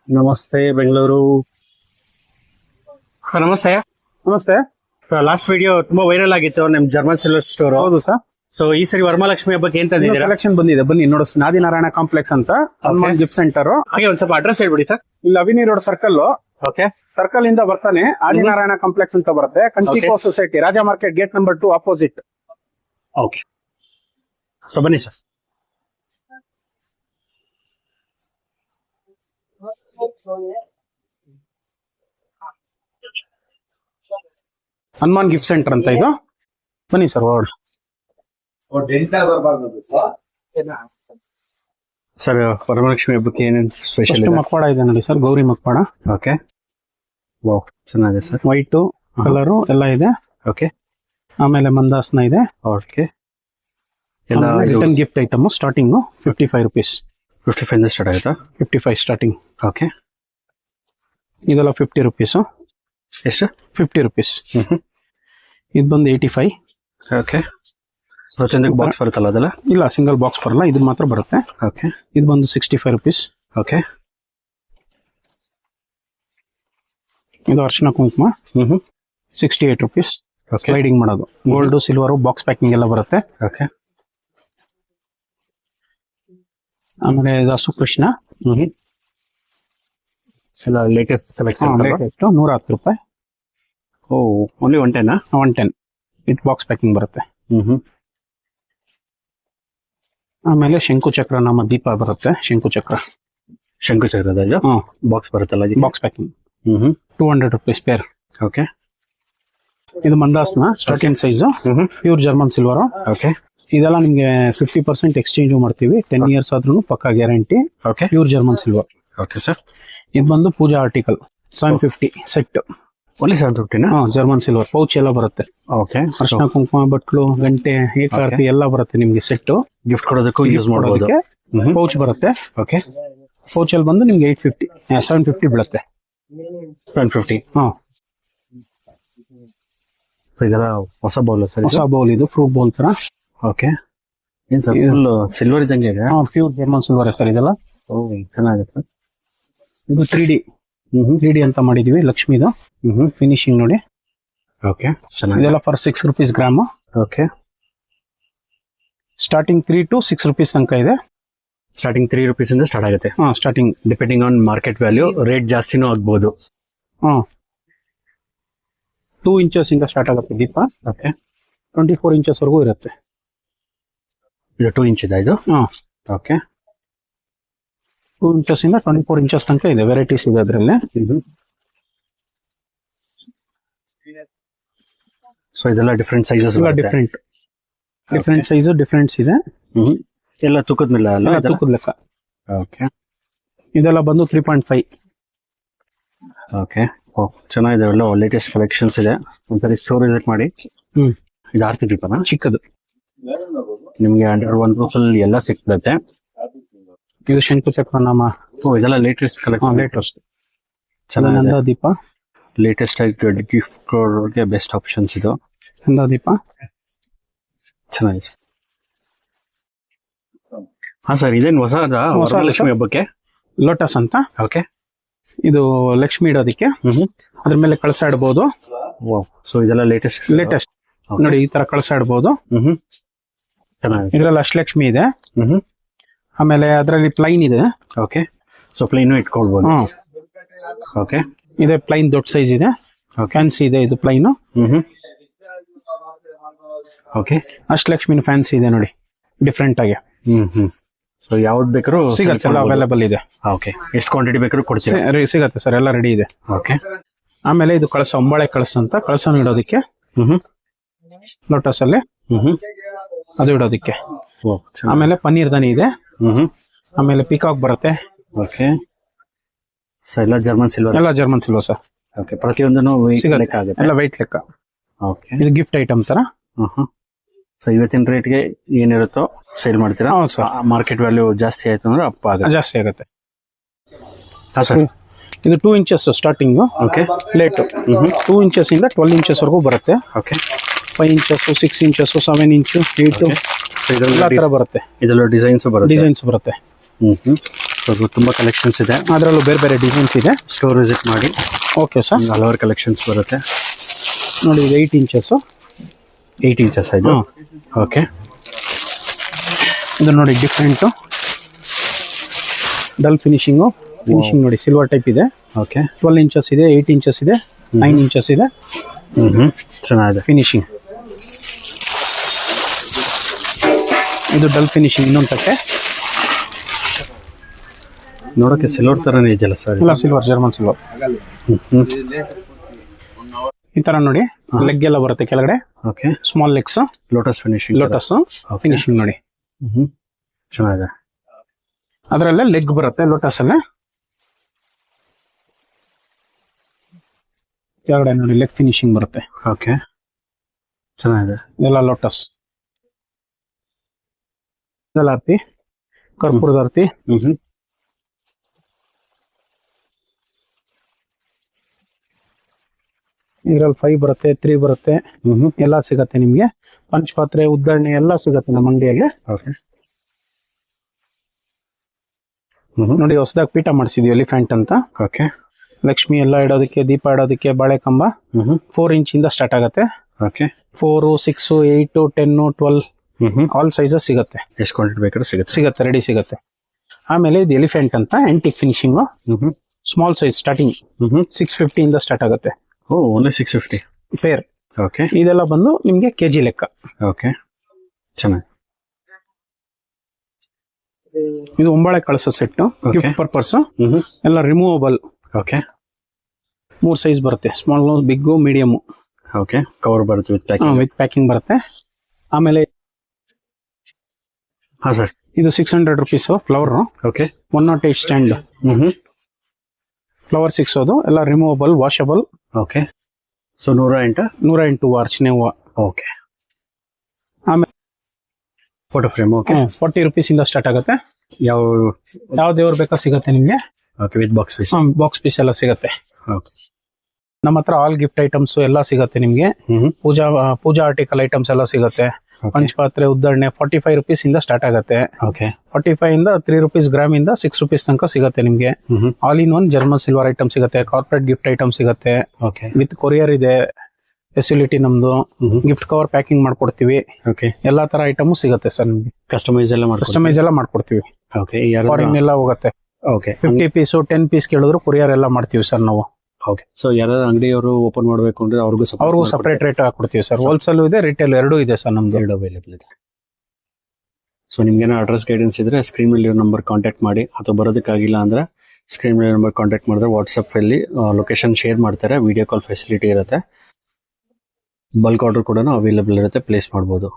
ನಮಸ್ತೆ ಬೆಂಗಳೂರು. ನಮಸ್ತೆ. ನಮಸ್ತೆ ಸರ್, ಲಾಸ್ಟ್ ವಿಡಿಯೋ ತುಂಬಾ ವೈರಲ್ ಆಗಿತ್ತು ನಿಮ್ ಜರ್ಮನ್ ಸಿಲ್ವರ್ ಸ್ಟೋರ್. ಹೌದು ಸರ್. ಸೊ ಈ ಸರಿ ವರಮಹಾಲಕ್ಷ್ಮಿ ಹಬ್ಬಕ್ಕೆ ಏನ್ ತಂದಿದ್ದೀರಾ? ಸೆಲೆಕ್ಷನ್ ಬಂದಿದೆ, ಬನ್ನಿ ನೋಡು. ಆದಿನಾರಾಯಣ ಕಾಂಪ್ಲೆಕ್ಸ್ ಅಂತ ಹನುಮಾನ್ ಗಿಫ್ಟ್ ಸೆಂಟರ್. ಹಾಗೆ ಒಂದ್ ಸ್ವಲ್ಪ ಅಡ್ರೆಸ್ ಹೇಳ್ಬಿಡಿ ಸರ್. ಇಲ್ಲಿ avenue road circle. Okay. Circle ಇಂದ ಬರ್ತಾನೆ ಆದಿನಾರಾಯಣ ಕಾಂಪ್ಲೆಕ್ಸ್ ಅಂತ ಬರುತ್ತೆ. ಕಂಚಿಕೋ society, Raja market, gate number 2 opposite. Okay. So ಬನ್ನಿ ಸರ್. ಹನುಮಾನ್ ಗಿಫ್ಟ್ ಸೆಂಟರ್ ಅಂತ ಇದು. ಬನ್ನಿ ಸರ್. ಸರ್, ವರಮಹಾಲಕ್ಷ್ಮಿ ಹಬ್ಬಕ್ಕೆ ಏನೇನು ಸ್ಪೆಷಲ್? ಮಕ್ವಾಡ ಇದೆ ನೋಡಿ ಸರ್, ಗೌರಿ ಮಕ್ವಾಡ. ಓಕೆ. ವಾವ್, ಚೆನ್ನಾಗಿದೆ ಸರ್. ವೈಟ್ ಕಲರು ಎಲ್ಲ ಇದೆ. ಓಕೆ. ಆಮೇಲೆ ಮಂದಾಸನ ಇದೆ. ಓಕೆ. ಎಲ್ಲ return gift item. Starting 55 rupees. 55 start ಆಗುತ್ತಾ? 55 ಸ್ಟಾರ್ಟಿಂಗ್. ಓಕೆ. ಇದೆಲ್ಲ 50 rupees. ಎಷ್ಟು? 50 rupees. ಇದು ಬಂದು 85. ಓಕೆ. ಪ್ರತಿಯೊಂದಕ್ಕೆ ಬಾಕ್ಸ್ ಬರುತ್ತಲ್ಲ ಅದೆಲ್ಲ? ಇಲ್ಲ, ಸಿಂಗಲ್ ಬಾಕ್ಸ್ ಬರಲ್ಲ, ಇದು ಮಾತ್ರ ಬರುತ್ತೆ. ಓಕೆ. ಇದು ಬಂದು 65 rupees. ಓಕೆ. ಇದು ಅರ್ಶಿನ ಕುಂಕುಮ 68 rupees. ಸ್ಲೈಡಿಂಗ್ ಮಾಡೋದು. ಗೋಲ್ಡ್, ಸಿಲ್ವರ್, ಬಾಕ್ಸ್ ಪ್ಯಾಕಿಂಗ್ ಎಲ್ಲ ಬರುತ್ತೆ. ಓಕೆ. ಆಮೇಲೆ ಹಸು ಕೃಷ್ಣ ಎಲ್ಲ ಲೇಟೆಸ್ಟ್ ಕಲೆಕ್ಷನ್. 110 ರೂಪಾಯಿ. ಓ, ಓನ್ಲಿ 110? 110 ವಿತ್ ಬಾಕ್ಸ್ ಪ್ಯಾಕಿಂಗ್ ಬರುತ್ತೆ. ಆಮೇಲೆ ಶಂಕು ಚಕ್ರ ನಾಮ ದೀಪ ಬರುತ್ತೆ. ಶಂಕು ಚಕ್ರ ಇದು ಬಾಕ್ಸ್ ಬರುತ್ತಲ್ಲ, box packing. 200 rupees pair. Okay. ಇದು ಮಂದಾಸ್ನ starting size, pure German silver. Okay. ಇದೆಲ್ಲ ನಿಮ್ಗೆ 50% ಎಕ್ಸ್ಚೇಂಜ್ ಮಾಡ್ತೀವಿ. 10 years ಆದ್ರೂ ಪಕ್ಕಾ guarantee. Okay. Pure German silver. Okay sir. ಇದು ಬಂದು puja article 750 set. Only 750? German silver. Pouch ಎಲ್ಲ ಬರುತ್ತೆ. ಓಕೆ. ಅರ್ಶಿನ ಕುಂಕುಮ, ಬಟ್ಲು, ಗಂಟೆ, ಏಕಾರ್ತಿ ಎಲ್ಲ ಬರುತ್ತೆ ನಿಮ್ಗೆ ಸೆಟ್. ಗಿಫ್ಟ್ ಕೊಡೋದಕ್ಕೂ ಯೂಸ್ ಮಾಡೋದಕ್ಕೆ ಪೌಚ್ ಬರುತ್ತೆ. ಓಕೆ. ಪೌಚ್ ಅಲ್ಲಿ ಬಂದು ನಿಮ್ಗೆ 750 ಬೀಳುತ್ತೆ. 750. ಇದೆಲ್ಲ ಹೊಸ ಬೌಲ್ ಸರ್? ಹೊಸ ಬೌಲ್ ಇದು, ಫ್ರೂಟ್ ಬೌಲ್ ತರ. ಓಕೆ. ಏನ್ ಸರ್, ಫುಲ್ ಸಿಲ್ವರ್ ಇದ್ದಂಗೆ ಇದೆ? ಪ್ಯೂರ್ ಜರ್ಮನ್ ಸಿಲ್ವರ್ ಸರ್ ಇದೆಲ್ಲ. ಓ, ಚೆನ್ನಾಗಿರುತ್ತೆ. ಇದು 3D ಅಂತ ಮಾಡಿದೀವಿ. ಲಕ್ಷ್ಮಿದು ಫಿನಿಶಿಂಗ್ ನೋಡಿ. ಓಕೆ. ಇದೆಲ್ಲ for 6 rupees gram. Okay. Starting 3 to 6 rupees ತನಕ ಇದೆ. ಸ್ಟಾರ್ಟಿಂಗ್ 3 rupees ಇಂದ ಸ್ಟಾರ್ಟ್ ಆಗುತ್ತೆ. Starting depending on market value. Rate ಜಾಸ್ತಿನೂ ಆಗ್ಬಹುದು. 2 inches ಇಂದ ಸ್ಟಾರ್ಟ್ ಆಗುತ್ತೆ ದೀಪ. ಓಕೆ. 24 inches ವರೆಗೂ ಇರುತ್ತೆ. ಇದು 2 inch ಇದೆ ಇದು? ಓಕೆ. 2 inches ಇಂದ 24 inches ತನಕ ಇದೆ. ವೆರೈಟೀಸ್ ಇದೆ ಅದರಲ್ಲಿ. ಸೊ ಇದೆಲ್ಲ ಡಿಫ್ರೆಂಟ್ ಸೈಜಸ್? ಡಿಫ್ರೆಂಟ್ ಸೈಜ್, ಡಿಫ್ರೆಂಟ್ಸ್ ಇದೆ. ಎಲ್ಲ ತೂಕದ ಮೇಲೆ ಅಲ್ಲ? ತೂಕದ ಲೆಕ್ಕ. ಓಕೆ. ಇದೆಲ್ಲ ಬಂದು 3.5. ಓಕೆ. ಓ, ಚೆನ್ನಾಗಿದೆ. ಒಳ್ಳೆ ಲೇಟೆಸ್ಟ್ ಕಲೆಕ್ಷನ್ಸ್ ಇದೆ. ಒಂದ್ಸರಿ ಸ್ಟೋರ್ ವಿಸಿಟ್ ಮಾಡಿ. ಇದು ಆರ್ತಿ ದೀಪನ? ಚಿಕ್ಕದು. ನಿಮ್ಗೆ ಅಂಡರ್ 1 ರೂಪಲ್ಲಿ ಎಲ್ಲ ಸಿಕ್ತದೆ. ಇದು ಶಂಕು ಚಕ್ರ ನಾಮ. ಓ, ಇದೆಲ್ಲ ಲೇಟೆಸ್ಟ್ ಕಲೆಕ್ಷನ್. ಲೇಟೆಸ್ಟ್ ಚೆನ್ನಾಗಿದೆ. ದೀಪ ಲೇಟೆಸ್ಟ್ ಆಗಿ ಗಿಫ್ಟ್ ಬೆಸ್ಟ್ ಆಪ್ಷನ್ಸ್ ಇದು. ದೀಪ ಚೆನ್ನಾಗಿದೆ. ಹಾ ಸರ್, ಇದೇನು ಹೊಸ ಲಕ್ಷ್ಮಿ ಹಬ್ಬಕ್ಕೆ? ಲೋಟಸ್ ಅಂತ. ಓಕೆ. ಇದು ಲಕ್ಷ್ಮಿ ಇಡೋದಿಕ್ಕೆ. ಅದ್ರ ಮೇಲೆ ಕಳಸ ಇಡಬಹುದು. ಸೊ ಇದೆಲ್ಲ ಲೇಟೆಸ್ಟ್ ನೋಡಿ, ಈ ತರ ಕಳಸ ಇಡಬಹುದು. ಇದ್ರಲ್ಲಿ ಅಷ್ಟಲಕ್ಷ್ಮಿ ಇದೆ. ಆಮೇಲೆ ಅದರಲ್ಲಿ ಪ್ಲೈನ್ ಇದೆ. ಓಕೆ. ಸೊ ಪ್ಲೈನ್ ಇಟ್ಕೊಳ್ಬಹುದು. ಓಕೆ. ಇದೆ ಪ್ಲೈನ್, ದೊಡ್ಡ ಸೈಜ್ ಇದೆ. ಫ್ಯಾನ್ಸಿ ಇದೆ ಇದು ಪ್ಲೈನ್. ಓಕೆ. ಅಷ್ಟಲಕ್ಷ್ಮಿನ ಫ್ಯಾನ್ಸಿ ಇದೆ ನೋಡಿ, ಡಿಫ್ರೆಂಟ್ ಆಗಿ. ಸೊ ಯಾವ್ದು ಬೇಕಾದ್ರೂ ಸಿಗತ್ತೆ, ಎಲ್ಲ ಅವೈಲೇಬಲ್ ಇದೆ. ಓಕೆ. ಎಷ್ಟು ಕ್ವಾಂಟಿಟಿ ಬೇಕಾದ್ರೂ ಕೊಡ್ತೀರಾ? ಸಿಗತ್ತೆ ಸರ್, ಎಲ್ಲ ರೆಡಿ ಇದೆ. ಓಕೆ. ಆಮೇಲೆ ಇದು ಕಳಸ, ಒಂಬಳೆ ಕಳಸ ಅಂತ. ಕಳಸ ಇಡೋದಿಕ್ಕೆ ಲೋಟಸ್ ಅಲ್ಲಿ ಅದು ಇಡೋದಿಕ್ಕೆ. ಆಮೇಲೆ ಪನ್ನೀರ್ ದನಿ ಇದೆ. ಆಮೇಲೆ ಪಿಕಾಕ್ ಬರುತ್ತೆ. ಓಕೆ. ಸೊ ಎಲ್ಲ ಜರ್ಮನ್ ಸಿಲ್ವರ್? ಎಲ್ಲ ಜರ್ಮನ್ ಸಿಲ್ವರ್ ಸರ್. ಓಕೆ. ಪ್ರತಿಯೊಂದನ್ನು ಎಲ್ಲ ವೈಟ್ ಲೆಕ್ಕ. ಓಕೆ. ಇದು ಗಿಫ್ಟ್ ಐಟಮ್ ತರ. ಸೊ ಇವತ್ತಿನ ರೇಟ್ಗೆ ಏನಿರುತ್ತೋ ಸೇಲ್ ಮಾಡ್ತೀರಾ? ಮಾರ್ಕೆಟ್ ವ್ಯಾಲ್ಯೂ ಜಾಸ್ತಿ ಆಯ್ತು ಅಂದ್ರೆ ಅಪ್ಪ ಜಾಸ್ತಿ ಆಗುತ್ತೆ. ಹಾ ಸರ್. ಇದು 2 inches starting. Okay. Plate 2 inches ಇಂದ 12 inches ವರೆಗೂ ಬರುತ್ತೆ. ಓಕೆ. 5 inches, 6 inches, 7 inch, 8 ಎಲ್ಲ ತರ ಬರುತ್ತೆ. ಇದೆಲ್ಲ ಡಿಸೈನ್ಸ್ ಬರುತ್ತೆ. ಸೊ ತುಂಬಾ ಕಲೆಕ್ಷನ್ಸ್ ಇದೆ, ಅದರಲ್ಲೂ ಬೇರೆ ಬೇರೆ ಡಿಸೈನ್ಸ್ ಇದೆ. ಸ್ಟೋರ್ ವಿಸಿಟ್ ಮಾಡಿ. ಓಕೆ ಸರ್, ಹಲವಾರು ಕಲೆಕ್ಷನ್ಸ್ ಬರುತ್ತೆ ನೋಡಿ. ಇದು 8 ಇಂಚಸ್, 8 ಇಂಚಸ್ ಇದು. ಓಕೆ, ಇದು ನೋಡಿ ಡಿಫ್ರೆಂಟು ಡಲ್ ಫಿನಿಶಿಂಗ್ ನೋಡಿ, ಸಿಲ್ವರ್ ಟೈಪ್ ಇದೆ. ಓಕೆ, 12 ಇಂಚಸ್ ಇದೆ, 8 ಇಂಚಸ್ ಇದೆ, 9 ಇಂಚಸ್ ಇದೆ. ಚೆನ್ನಾಗಿದೆ ಫಿನಿಶಿಂಗ್. ಇದು ಡಲ್ ಫಿನಿಶಿಂಗ್ ಇನ್ನೊಂದು ತಟ್ಟೆ. ನೋಡೋಕೆ ಸಿಲ್ವರ್ ತರನೇ ಇದೆಯಲ್ಲ ಸರ್? ಇಲ್ಲ, ಸಿಲ್ವರ್, ಜರ್ಮನ್ ಸಿಲ್ವರ್. ಈ ತರ ನೋಡಿ, ಲೆಗ್ ಎಲ್ಲ ಬರುತ್ತೆ ಕೆಳಗಡೆ. Okay, small legs, lotus finishing. Lotus finishing ನೋಡಿ. ಚೆನ್ನಾಗಿದೆ. ಅದರಲ್ಲೇ ಲೆಗ್ ಬರುತ್ತೆ ಲೋಟಸ್ ಅಲ್ಲೇ. ಕೆಳಗಡೆ ನೋಡಿ ಲೆಗ್ ಫಿನಿಶಿಂಗ್ ಬರುತ್ತೆ. ಓಕೆ, ಚೆನ್ನಾಗಿದೆ. ಇದೆಲ್ಲ ಲೋಟಸ್. ಇದೆಲ್ಲ ಆರ್ತಿ, ಕರ್ಪೂರದ ಆರ್ತಿ. ಇದ್ರಲ್ಲಿ 5 ಬರುತ್ತೆ, 3 ಬರುತ್ತೆ, ಎಲ್ಲ ಸಿಗತ್ತೆ ನಿಮ್ಗೆ. ಪಂಚಪಾತ್ರೆ, ಉದ್ದರಣೆ ಎಲ್ಲ ಸಿಗತ್ತೆ ನಮ್ಮ ಅಂಗಡಿಯಲ್ಲಿ. ನೋಡಿ, ಹೊಸದಾಗಿ ಪೀಠ ಮಾಡಿಸಿದ್ವಿ ಎಲಿಫೆಂಟ್ ಅಂತ. ಓಕೆ, ಲಕ್ಷ್ಮಿ ಎಲ್ಲ ಇಡೋದಕ್ಕೆ, ದೀಪ ಇಡೋದಕ್ಕೆ ಬಾಳೆಕಂಬ. 4 ಇಂಚಿಂದ ಸ್ಟಾರ್ಟ್ ಆಗುತ್ತೆ. ಓಕೆ, 4, 6, 8, 10, 12 ಆಲ್ ಸೈಜಸ್ ಸಿಗತ್ತೆ. ಎಷ್ಟು ಕ್ವಾಂಟಿಟಿ ಬೇಕಾದ್ರೂ ಸಿಗತ್ತೆ, ರೆಡಿ ಸಿಗತ್ತೆ. ಆಮೇಲೆ ಇದು ಎಲಿಫೆಂಟ್ ಅಂತ antique finishing, small size starting 650 ಇಂದ ಸ್ಟಾರ್ಟ್ ಆಗುತ್ತೆ. Only 650 peer. ಓಕೆ, ಇದೆಲ್ಲ ಬಂದು ನಿಮ್ಗೆ ಕೆಜಿ ಲೆಕ್ಕ. ಓಕೆ, ಚೆನ್ನಾಗಿ. ಇದು ಒಂಬಾಳೆ ಕಳಸ ಸೆಟ್, ಗಿಫ್ಟ್ ಪರ್ಪಸ್, ಎಲ್ಲ ರಿಮೂವಬಲ್. ಓಕೆ, 3 ಸೈಜ್ ಬರುತ್ತೆ, small, big, medium. Okay, cover ಬರುತ್ತೆ ವಿತ್ ಪ್ಯಾಕಿಂಗ್ ಬರುತ್ತೆ. ಆಮೇಲೆ ಹಾ ಸರ್, ಇದು 600 rupees flower. Okay, 108 stand, flower 6 ಎಲ್ಲ ರಿಮೂವಬಲ್, ವಾಷಬಲ್. ಓಕೆ, ಸೊ 108 ಅರ್ಚನೆ ಹೂವು. ಓಕೆ, ಆಮೇಲೆ ಫೋಟೋ ಫ್ರೇಮ್. ಓಕೆ, 40 ರುಪೀಸ್ ಇಂದ ಸ್ಟಾರ್ಟ್ ಆಗುತ್ತೆ. ಯಾವ ದೇವ್ರು ಬೇಕಾ ಸಿಗತ್ತೆ ನಿಮ್ಗೆ. Okay, with box piece. Box piece ಎಲ್ಲ ಸಿಗತ್ತೆ. ಓಕೆ, ನಮ್ಮ ಹತ್ರ ಆಲ್ ಗಿಫ್ಟ್ ಐಟಮ್ಸ್ ಎಲ್ಲ ಸಿಗತ್ತೆ ನಿಮ್ಗೆ. ಪೂಜಾ ಆರ್ಟಿಕಲ್ ಐಟಮ್ಸ್ ಎಲ್ಲ ಸಿಗತ್ತೆ. ಪಂಚಪಾತ್ರೆ, ಉದ್ದರಣೆ 45 ರುಪೀಸ್ ಇಂದ ಸ್ಟಾರ್ಟ್ ಆಗುತ್ತೆ. ಓಕೆ, 45 ಇಂದ 3 ರುಪೀಸ್ ಗ್ರಾಮ್ ಇಂದ 6 ರುಪೀಸ್ ತನಕ ಸಿಗತ್ತೆ ನಿಮ್ಗೆ. All in one German silver item ಸಿಗತ್ತೆ, ಕಾರ್ಪೊರೇಟ್ ಗಿಫ್ಟ್ ಐಟಮ್ ಸಿಗತ್ತೆ. ಓಕೆ, ವಿತ್ ಕೊರಿಯರ್ ಇದೆ ಫೆಸಿಲಿಟಿ ನಮ್ದು. ಗಿಫ್ಟ್ ಕವರ್ ಪ್ಯಾಕಿಂಗ್ ಮಾಡ್ಕೊಡ್ತೀವಿ. ಓಕೆ, ಎಲ್ಲಾ ತರ ಐಟಮ್ ಸಿಗತ್ತೆ ಸರ್ ನಿಮ್ಗೆ. ಕಸ್ಟಮೈಸ್ ಎಲ್ಲ ಮಾಡ್ಕೊಡ್ತೀವಿ. ಓಕೆ, ಫಾರಿನ್ ಎಲ್ಲ ಹೋಗುತ್ತೆ. ಓಕೆ, 50 ಪೀಸ್ 10 ಪೀಸ್ ಕೇಳಿದ್ರು ಕೊರಿಯರ್ ಎಲ್ಲ ಮಾಡ್ತೀವಿ ಸರ್ ನಾವು. ಓಕೆ, ಸೊ ಯಾರಾದ್ರೂ ಅಂಗಡಿಯವರು ಓಪನ್ ಮಾಡಬೇಕು ಅಂದ್ರೆ ಅವ್ರಿಗೂ ಸಪರೇಟ್ ರೇಟ್ ಹಾಕೊಡ್ತೀವಿ ಸರ್. ಹೋಲ್ಸೇಲ್ ಇದೆ, ರಿಟೇಲ್ ಎರಡೂ ಇದೆ ಸರ್ ನಮ್ದು. ಎರಡು ಅವೈಲೇಬಲ್ ಇದೆ. ಸೊ ನಿಮ್ಗೇನೋ ಅಡ್ರೆಸ್ ಗೈಡೆನ್ಸ್ ಇದ್ರೆ ಸ್ಕ್ರೀನ್ ಮೇಲೆ ನಂಬರ್ ಕಾಂಟ್ಯಾಕ್ಟ್ ಮಾಡಿ, ಅಥವಾ ಬರೋದಕ್ಕಾಗಿಲ್ಲ ಅಂದ್ರೆ ಸ್ಕ್ರೀನ್ ಮೇಲೆ ನಂಬರ್ ಕಾಂಟ್ಯಾಕ್ಟ್ ಮಾಡಿದ್ರೆ ವಾಟ್ಸಪ್ ಅಲ್ಲಿ ಲೊಕೇಶನ್ ಶೇರ್ ಮಾಡ್ತಾರೆ. ವಿಡಿಯೋ ಕಾಲ್ ಫೆಸಿಲಿಟಿ ಇರುತ್ತೆ. ಬಲ್ಕ್ ಆರ್ಡರ್ ಕೂಡ ಅವೈಲೇಬಲ್ ಇರುತ್ತೆ, ಪ್ಲೇಸ್ ಮಾಡ್ಬೋದು.